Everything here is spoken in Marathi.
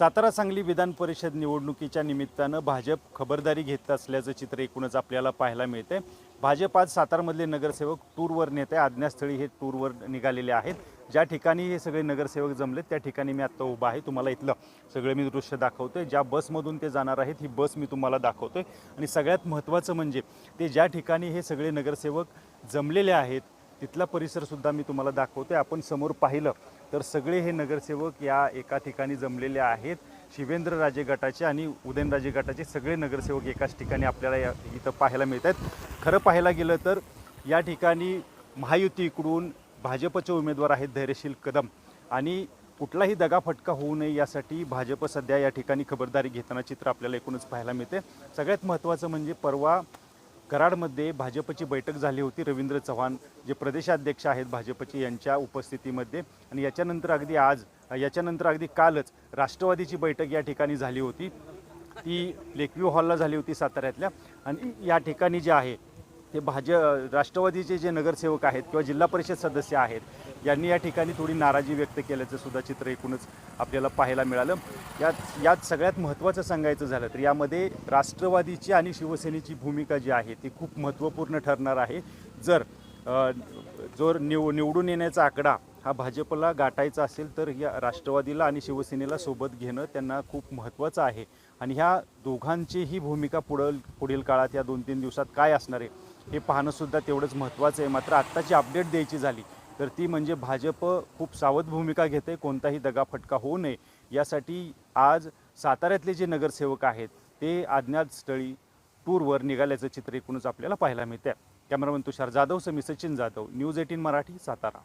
सातारा सांगली विधान परिषद निवडणुकीच्या निमित्तानं भाजप खबरदारी घेत असल्याचं चित्र एकूणच आपल्याला पाहायला मिळते। भाजप आज सातारमधले नगरसेवक टूरवर नेते आज्ञास्थळी हे टूरवर निघालेले आहेत। ज्या ठिकाणी हे सगळे नगरसेवक जमलेत त्या ठिकाणी मी आता उभा आहे। तुम्हाला इथलं सगळं मी दृश्य दाखवतोय। ज्या बसमधून ते जाणार आहेत ही बस मी तुम्हाला दाखवतोय आणि सगळ्यात महत्त्वाचं म्हणजे ते ज्या ठिकाणी हे सगळे नगरसेवक जमलेले आहेत तिथला परिसर सुद्धा मी तुम्हाला दाखवतोय। आपण समोर पाहिलं तर सगळे हे नगरसेवक या एका ठिकाणी जमलेले आहेत। शिवेंद्रराजे गटाचे आणि उदयनराजे गटाचे सगळे नगरसेवक एकाच ठिकाणी आपल्याला इथं पाहायला मिळतात। खरं पाहायला गेलं तर या ठिकाणी महायुतीकडून भाजपचे उमेदवार आहेत धैर्यशील कदम आणि कुठलाही दगाफटका होऊ नये यासाठी भाजप सध्या या ठिकाणी खबरदारी घेताना चित्र आपल्याला एकूणच पाहायला मिळते। सगळ्यात महत्त्वाचं म्हणजे परवा कराडमध्ये भाजपची बैठक झाली होती रवींद्र चव्हाण जे प्रदेशाध्यक्ष आहेत भाजपचे यांच्या उपस्थितीमध्ये आणि याच्यानंतर अगदी कालच राष्ट्रवादीची बैठक या ठिकाणी झाली होती। ती लेकव्ह्यू हॉलला झाली होती साताऱ्यातल्या आणि या ठिकाणी जे आहे ते राष्ट्रवादीचे जे नगरसेवक आहेत किंवा जिल्हा परिषद सदस्य आहेत यांनी या ठिकाणी थोडी नाराजी व्यक्त केल्याचं सुद्धा चित्र एकूणच आपल्याला पाहायला मिळालं। यात सगळ्यात महत्त्वाचं सांगायचं झालं तर यामध्ये राष्ट्रवादीची आणि शिवसेनेची भूमिका जी आहे ती खूप महत्त्वपूर्ण ठरणार आहे। जर निवडून येण्याचा आकडा हा भाजपला गाठायचा असेल तर या राष्ट्रवादीला आणि शिवसेनेला सोबत घेणं त्यांना खूप महत्त्वाचं आहे आणि ह्या दोघांचीही भूमिका पुढील काळात या 2-3 दिवसात काय असणार आहे हे पाहणं सुद्धा तेवढंच महत्त्वाचं आहे। मात्र आत्ताची अपडेट द्यायची झाली तर ती म्हणजे भाजप खूप सावध भूमिका घेते, कोणताही दगाफटका होऊ नये यासाठी आज साताऱ्यातले जे नगरसेवक आहेत ते आज्ञास्थळी टूरवर निघाल्याचं चित्र एकूणच आपल्याला पाहायला मिळतं। कॅमेरामन तुषार जाधव समी सचिन जाधव न्यूज 18 मराठी सातारा।